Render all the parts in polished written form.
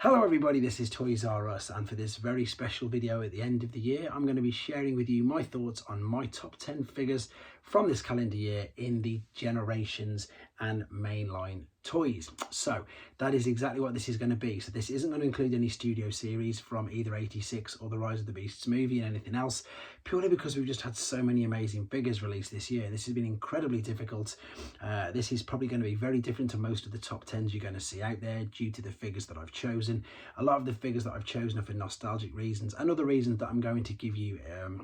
Hello everybody, this is Toys R Us, and for this very special video at the end of the year, I'm going to be sharing with you my thoughts on my top 10 figures from this calendar year in the Generations and mainline toys. So that is exactly what this is going to be. So this isn't going to include any studio series from either 86 or the Rise of the Beasts movie and anything else, purely because we've just had so many amazing figures released this year. This has been incredibly difficult. This is probably going to be very different to most of the top 10s you're going to see out there due to the figures that I've chosen. A lot of the figures that I've chosen are for nostalgic reasons and other reasons that I'm going to give you,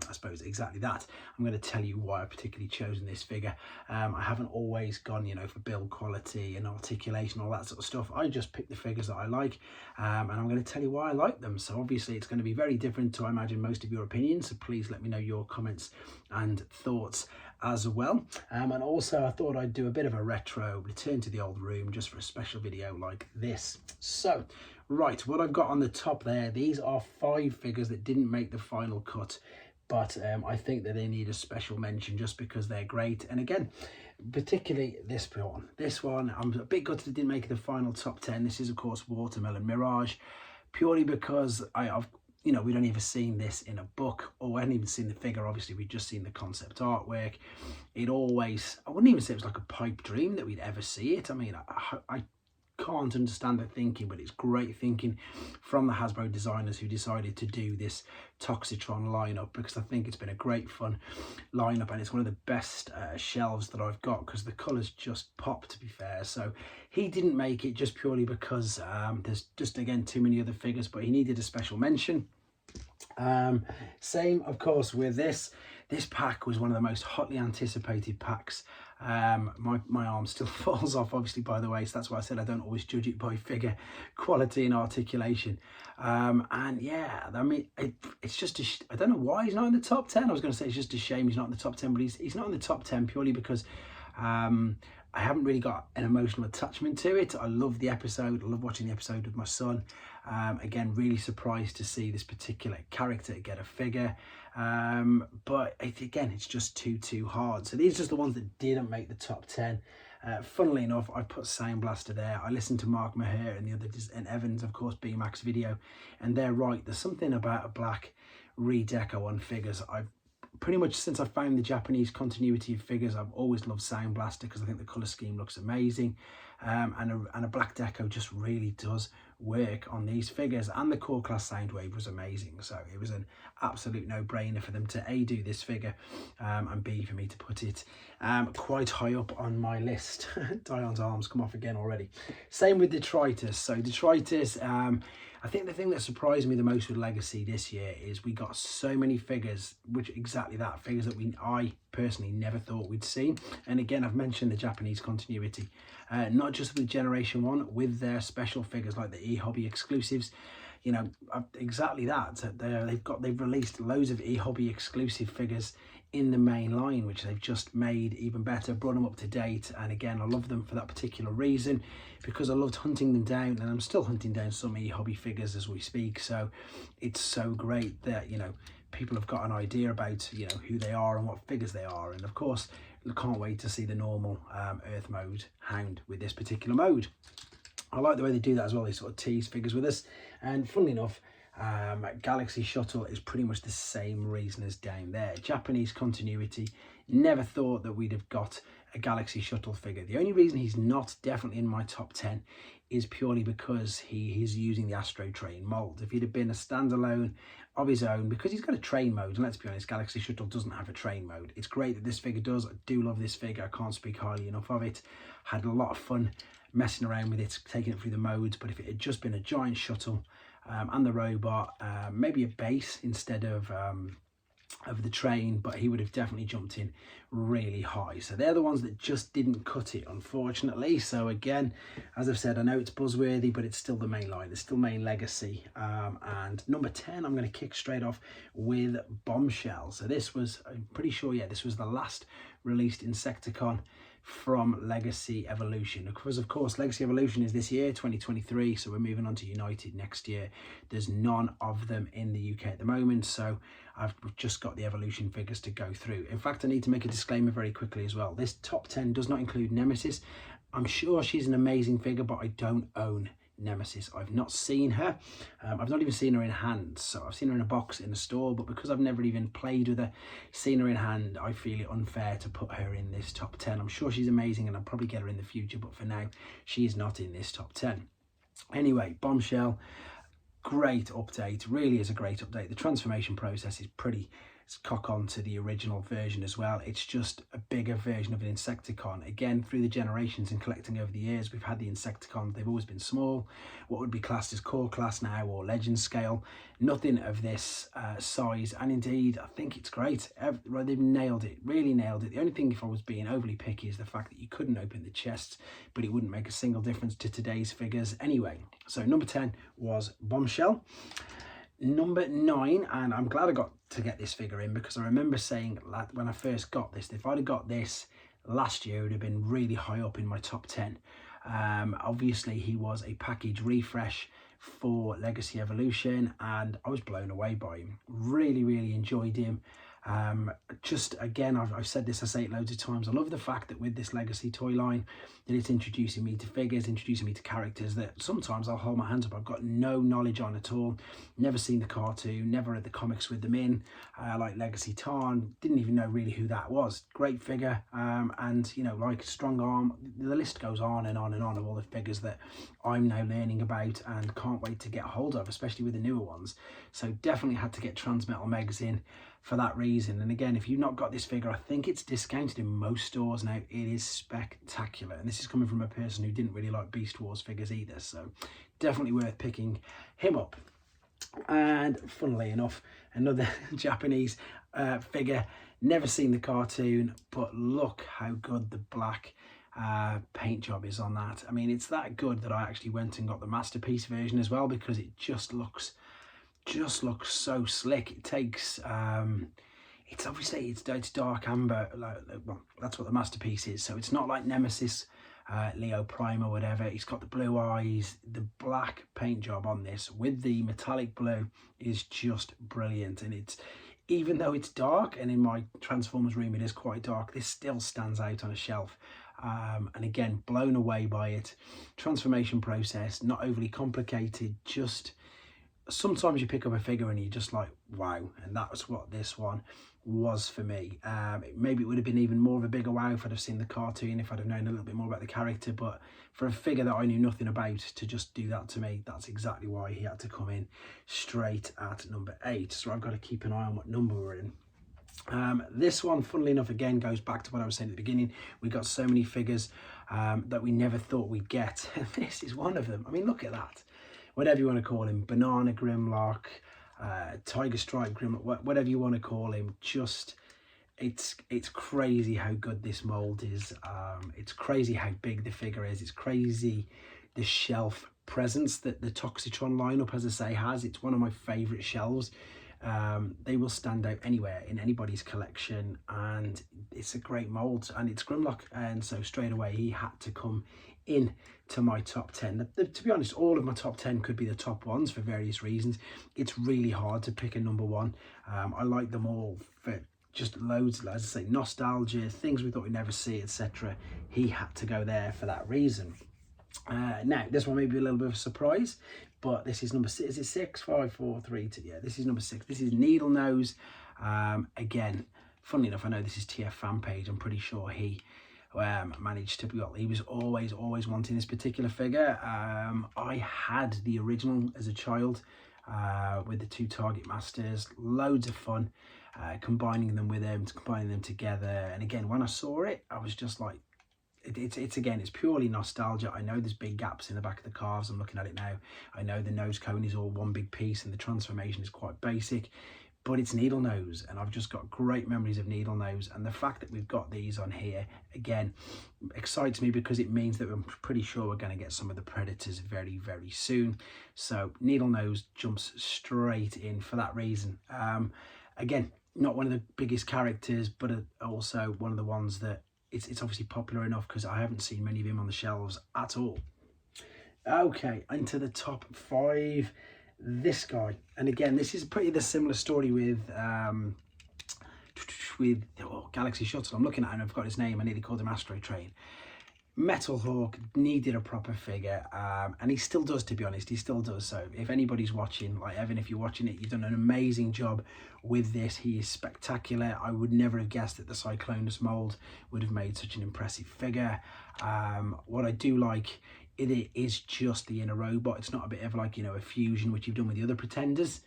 I suppose, exactly that. I'm going to tell you why I've particularly chosen this figure. I haven't always gone, for build quality and articulation, all that sort of stuff. I just pick the figures that I like, and I'm going to tell you why I like them. So obviously it's going to be very different to, I imagine, most of your opinions. So please let me know your comments and thoughts as well. And also I thought I'd do a bit of a retro return to the old room just for a special video like this. So right, what I've got on the top there, these are 5 figures that didn't make the final cut, but I think that they need a special mention just because they're great. And again, particularly this one, I'm a bit gutted it didn't make the final top 10. This is of course Watermelon Mirage, purely because I've we'd only ever seen this in a book, or we hadn't even seen the figure. Obviously we'd just seen the concept artwork. I wouldn't even say it was like a pipe dream that we'd ever see it. I mean, I can't understand the thinking, but it's great thinking from the Hasbro designers who decided to do this Toxitron lineup, because I think it's been a great fun lineup, and it's one of the best shelves that I've got because the colours just pop, to be fair. So he didn't make it just purely because there's just, again, too many other figures, but he needed a special mention. Same of course with this pack. Was one of the most hotly anticipated packs. My arm still falls off, obviously, by the way, so that's why I said I don't always judge it by figure quality and articulation. And yeah, I mean, it's just I don't know why he's not in the top 10. I was going to say it's just a shame he's not in the top 10, but he's not in the top 10 purely because I haven't really got an emotional attachment to it. I love the episode. I love watching the episode with my son. Again, really surprised to see this particular character get a figure. But it's just too hard. So these are just the ones that didn't make the top 10. Funnily enough, I put Sound Blaster there. I listened to Mark Maher and the others, and Evans, of course, BMAX video, and they're right. There's something about a black redeco on figures. I've pretty much, since I found the Japanese continuity of figures, I've always loved Sound Blaster because I think the colour scheme looks amazing. And a black deco just really does work on these figures, and the core class Soundwave was amazing. So it was an absolute no-brainer for them to A, do this figure, and B, for me to put it quite high up on my list. Dion's arms come off again already. Same with Detritus. So Detritus, I think the thing that surprised me the most with Legacy this year is we got so many figures, figures that I personally never thought we'd see. And again, I've mentioned the Japanese continuity, not just with Generation 1, with their special figures like the eHobby exclusives. Exactly that. They've released loads of eHobby exclusive figures in the main line, which they've just made even better, brought them up to date. And again, I love them for that particular reason, because I loved hunting them down, and I'm still hunting down some eHobby figures as we speak. So it's so great that people have got an idea about who they are and what figures they are. And of course, I can't wait to see the normal Earth mode Hound with this particular mode. I like the way they do that as well. They sort of tease figures with us. And funnily enough, Galaxy Shuttle is pretty much the same reason as down there. Japanese continuity. Never thought that we'd have got a Galaxy Shuttle figure. The only reason he's not definitely in my top 10 is purely because he's using the Astro Train mold. If he'd have been a standalone of his own, because he's got a train mode, and let's be honest, Galaxy Shuttle doesn't have a train mode. It's great that this figure does. I do love this figure. I can't speak highly enough of it. Had a lot of fun messing around with it, taking it through the modes. But if it had just been a giant shuttle and the robot, maybe a base instead of the train, but he would have definitely jumped in really high. So they're the ones that just didn't cut it, unfortunately. So again, as I've said, I know it's Buzzworthy, but it's still the main line. It's still main Legacy. And number 10, I'm going to kick straight off with Bombshell. So this was, I'm pretty sure, yeah, this was the last released Insecticon from Legacy Evolution, because of course Legacy Evolution is this year, 2023, so we're moving on to United next year. There's none of them in the UK at the moment, so I've just got the Evolution figures to go through. In fact, I need to make a disclaimer very quickly as well. This top 10 does not include Nemesis. I'm sure she's an amazing figure, but I don't own Nemesis. I've not seen her. I've not even seen her in hand. So I've seen her in a box in a store, but because I've never even played with her, seen her in hand, I feel it unfair to put her in this top 10. I'm sure she's amazing and I'll probably get her in the future, but for now, she is not in this top 10. Anyway, Bombshell, great update, really is a great update. The transformation process is pretty cock on to the original version as well. It's just a bigger version of an Insecticon. Again, through the generations and collecting over the years, we've had the Insecticons. They've always been small, what would be classed as core class now or legend scale. Nothing of this size, and indeed I think it's great. They've nailed it, really nailed it. The only thing, if I was being overly picky, is the fact that you couldn't open the chests, but it wouldn't make a single difference to today's figures anyway. So number 10 was Bombshell. Number 9, and I'm glad I got to get this figure in, because I remember saying that when I first got this, if I'd have got this last year, it would have been really high up in my top 10. Obviously he was a package refresh for Legacy Evolution, and I was blown away by him. Really enjoyed him. Just again, I've said this, I say it loads of times, I love the fact that with this Legacy toy line, that it's introducing me to figures, introducing me to characters that sometimes I'll hold my hands up, I've got no knowledge on at all, never seen the cartoon, never read the comics with them in, like Legacy Tarn, didn't even know really who that was. Great figure, and you know, like Strongarm, the list goes on and on and on of all the figures that I'm now learning about and can't wait to get a hold of, especially with the newer ones. So definitely had to get Transmetal Megs in for that reason. And again, if you've not got this figure, I think it's discounted in most stores now. It is spectacular, and this is coming from a person who didn't really like Beast Wars figures either, so definitely worth picking him up. And funnily enough, another Japanese figure, never seen the cartoon, but look how good the black paint job is on that. I mean, it's that good that I actually went and got the masterpiece version as well, because it just looks so slick. It takes it's obviously it's dark amber, well, that's what the masterpiece is, so it's not like Nemesis, Leo Prime or whatever. It's got the blue eyes. The black paint job on this with the metallic blue is just brilliant, and it's, even though it's dark, and in my Transformers room it is quite dark, this still stands out on a shelf. And again, blown away by it. Transformation process, not overly complicated, just sometimes you pick up a figure and you're just like, wow. And that's what this one was for me. Maybe it would have been even more of a bigger wow if I'd have seen the cartoon, if I'd have known a little bit more about the character, but for a figure that I knew nothing about to just do that to me, that's exactly why he had to come in straight at number 8. So I've got to keep an eye on what number we're in. This one, funnily enough, again goes back to what I was saying at the beginning. We got so many figures that we never thought we'd get. This is one of them. I mean, look at that. Whatever you want to call him, Banana Grimlock, Tiger Stripe Grimlock, whatever you want to call him, just it's crazy how good this mold is. It's crazy how big the figure is. It's crazy the shelf presence that the Toxitron lineup, as I say, has. It's one of my favorite shelves. They will stand out anywhere in anybody's collection, and it's a great mold, and it's Grimlock, and so straight away he had to come in to my top 10. To be honest, all of my top 10 could be the top ones for various reasons. It's really hard to pick a number one. I like them all for just loads, as I say, nostalgia, things we thought we'd never see, etc. He had to go there for that reason. Now this one may be a little bit of a surprise, but this is number 6. Is it 6, 5, 4, 3, 2? Yeah, this is number 6. This is Needlenose. Again, funnily enough, I know this is TF fan page. I'm pretty sure he managed to, well, he was always wanting this particular figure. I had the original as a child with the 2 Target Masters. Loads of fun combining them with him, combining them together. And again, when I saw it, I was just like, it's purely nostalgia. I know there's big gaps in the back of the calves. I'm looking at it now. I know the nose cone is all one big piece and the transformation is quite basic, but it's Needlenose, and I've just got great memories of Needlenose. And the fact that we've got these on here again excites me, because it means that I'm pretty sure we're going to get some of the Predators very soon. So Needlenose jumps straight in for that reason. Again, not one of the biggest characters, but also one of the ones that it's obviously popular enough, because I haven't seen many of him on the shelves at all. Okay, into the top 5. This guy, and again, this is pretty the similar story with Galaxy Shuttle. I'm looking at him, I've got his name, I nearly called him Astro Train. Metalhawk needed a proper figure, and he still does, to be honest. He still does. So if anybody's watching, like Evan, if you're watching it, you've done an amazing job with this. He is spectacular. I would never have guessed that the Cyclonus mold would have made such an impressive figure. What I do like, it is just the inner robot. It's not a bit of like, you know, a fusion, which you've done with the other Pretenders.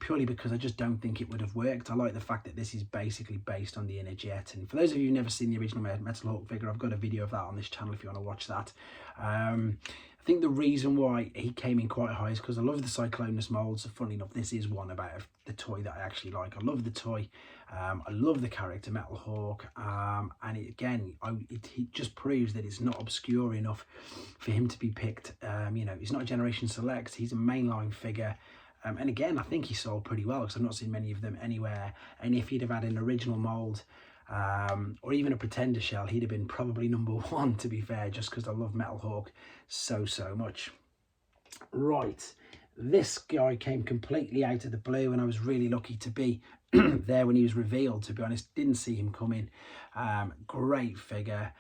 Purely because I just don't think it would have worked. I like the fact that this is basically based on the inner jet, and for those of you who've never seen the original Metalhawk figure, I've got a video of that on this channel if you want to watch that. I think the reason why he came in quite high is because I love the Cyclonus molds. So funnily enough, this is one about the toy that I actually like. I love the toy. I love the character Metalhawk, and it just proves that it's not obscure enough for him to be picked. You know, he's not a Generation Select. He's a mainline figure. And again, I think he sold pretty well because I've not seen many of them anywhere. And if he'd have had an original mold or even a Pretender shell, he'd have been probably #1, to be fair, just because I love Metalhawk so much. Right, this guy came completely out of the blue, and I was really lucky to be there when he was revealed, to be honest. Didn't see him coming. Great figure.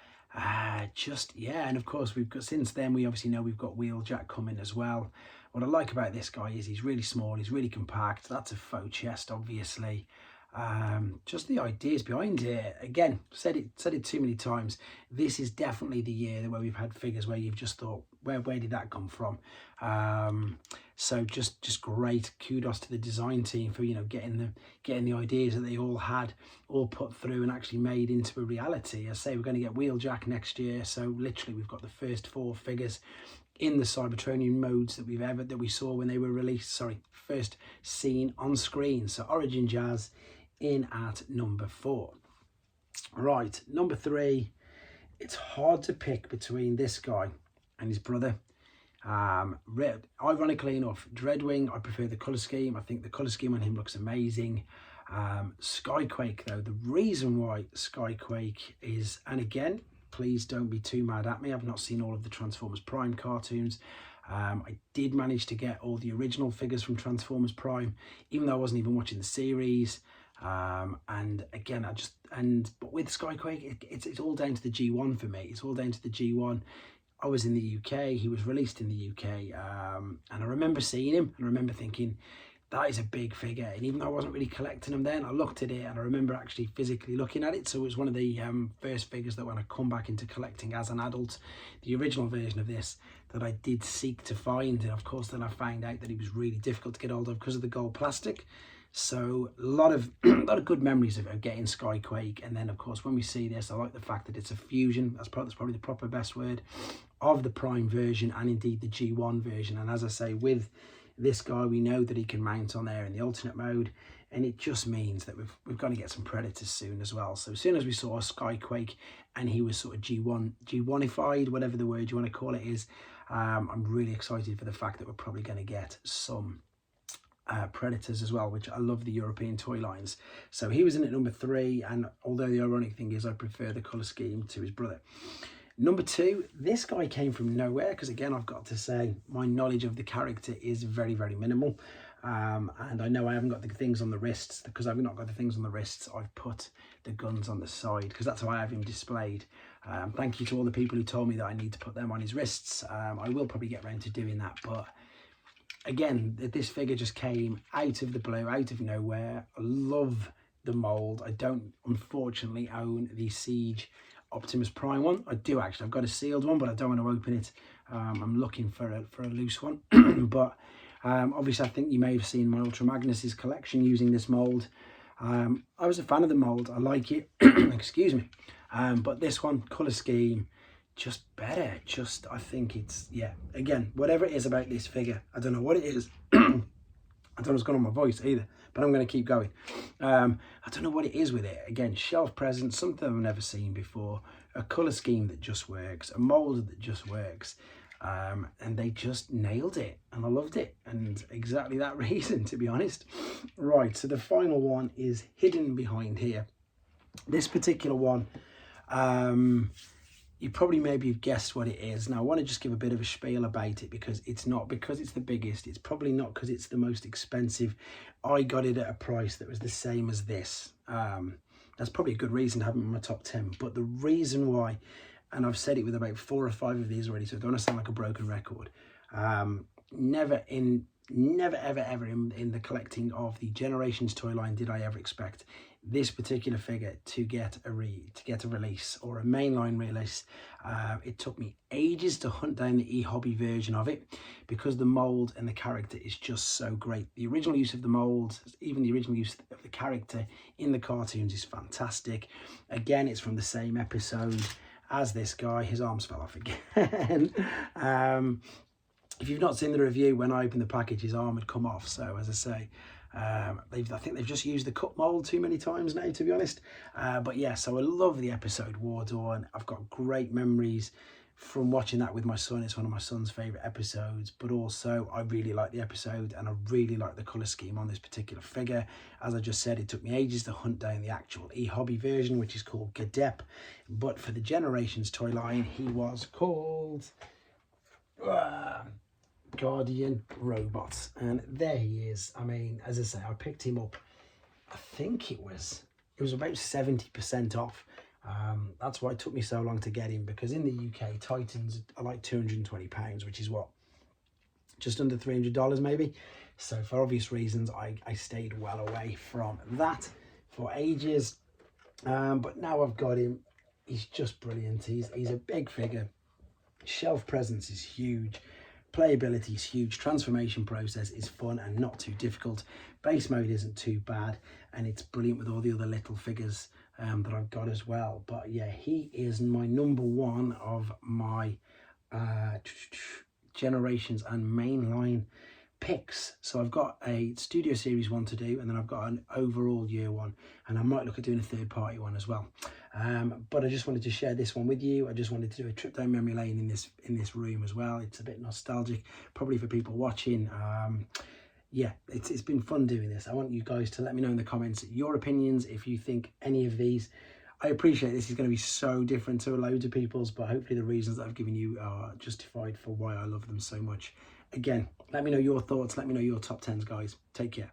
Yeah, and of course we've got, since then we obviously know we've got Wheeljack coming as well. What I like about this guy is he's really small, he's really compact. That's a faux chest, obviously. Just the ideas behind it, again, said it too many times. This is definitely the year where we've had figures where you've just thought, where did that come from? So just great. Kudos to the design team for, you know, getting the ideas that they all had all put through and actually made into a reality. I say we're going to get Wheeljack next year, so literally we've got the first 4 figures in the Cybertronian modes that we saw when they were released. Sorry, first seen on screen. So Origin Jazz in at #4. Right, #3. It's hard to pick between this guy and his brother. Ironically enough, Dreadwing, I prefer the colour scheme. I think the colour scheme on him looks amazing. Skyquake, though, the reason why Skyquake is, and again, please don't be too mad at me, I've not seen all of the Transformers Prime cartoons. I did manage to get all the original figures from Transformers Prime, even though I wasn't even watching the series. And again, but with Skyquake, it's all down to the G1 for me. It's all down to the G1. I was in the UK, he was released in the UK, and I remember seeing him and I remember thinking, that is a big figure. And even though I wasn't really collecting them then, I looked at it and I remember actually physically looking at it. So it was one of the first figures that when I come back into collecting as an adult, the original version of this that I did seek to find. And of course then I found out that it was really difficult to get hold of because of the gold plastic. So a lot of good memories of getting Skyquake. And then of course when we see this, I like the fact that it's a fusion. That's probably the proper best word, of the Prime version and indeed the G1 version. And as I say, with this guy, we know that he can mount on there in the alternate mode, and it just means that we've got to get some Predators soon as well. So as soon as we saw Skyquake and he was sort of G1ified, whatever the word you want to call it is, I'm really excited for the fact that we're probably going to get some Predators as well, which I love the European toy lines. So he was in at #3, and although the ironic thing is I prefer the colour scheme to his brother. #2, this guy came from nowhere, because again, I've got to say my knowledge of the character is very minimal, and I know I haven't got the things on the wrists. Because I've not got the things on the wrists, I've put the guns on the side because that's how I have him displayed. Thank you to all the people who told me that I need to put them on his wrists. I will probably get around to doing that, but again, this figure just came out of the blue, out of nowhere. I love the mold. I don't unfortunately own the Siege Optimus Prime one. I do actually. I've got a sealed one, but I don't want to open it. I'm looking for a loose one. But obviously, I think you may have seen my Ultra Magnus's collection using this mold. I was a fan of the mold. I like it. Excuse me. But this one, colour scheme, just better. Just, I think it's, yeah. Again, whatever it is about this figure, I don't know what it is. I don't know what's going on with my voice either, but I'm going to keep going. I don't know what it is with it. Again, shelf present, something I've never seen before, a colour scheme that just works, a mould that just works, and they just nailed it, and I loved it, and exactly that reason, to be honest. Right, so the final one is hidden behind here. This particular one, you probably maybe have guessed what it is. Now I want to just give a bit of a spiel about it, because it's not because it's the biggest, it's probably not because it's the most expensive. I got it at a price that was the same as this. That's probably a good reason to have it in my top 10, but the reason why and I've said it with about 4 or 5 of these already, so I don't want to sound like a broken record. Never ever in the collecting of the Generations toy line did I ever expect this particular figure to get a release or a mainline release. It took me ages to hunt down the e-hobby version of it, because the mold and the character is just so great. The original use of the mold, even the original use of the character in the cartoons, is fantastic. Again, it's from the same episode as this guy. His arms fell off again. If you've not seen the review, when I opened the package, his arm had come off. So as I say, I think they've just used the cut mold too many times now, to be honest. But yeah, so I love the episode War Dawn. I've got great memories from watching that with my son. It's one of my son's favourite episodes, but also I really like the episode, and I really like the colour scheme on this particular figure. As I just said, it took me ages to hunt down the actual e-hobby version, which is called Gadep. But for the Generations toy line, he was called Guardian Robots, and there he is. I mean, as I say, I picked him up, I think it was about 70% off. That's why it took me so long to get him, because in the UK Titans are like £220, which is what, just under $300 maybe. So for obvious reasons I stayed well away from that for ages, but now I've got him. He's just brilliant. He's a big figure. Shelf presence is huge, playability is huge, transformation process is fun and not too difficult, base mode isn't too bad, and it's brilliant with all the other little figures that I've got as well. But yeah, he is my number one of my Generations and mainline picks. So I've got a Studio Series one to do, and then I've got an overall year one, and I might look at doing a third party one as well. But I just wanted to share this one with you. I just wanted to do a trip down memory lane in this room as well. It's a bit nostalgic, probably for people watching. Yeah, it's been fun doing this. I want you guys to let me know in the comments your opinions, if you think any of these. I appreciate this is going to be so different to loads of people's, but hopefully the reasons that I've given you are justified for why I love them so much. Again, let me know your thoughts. Let me know your top 10s, guys. Take care.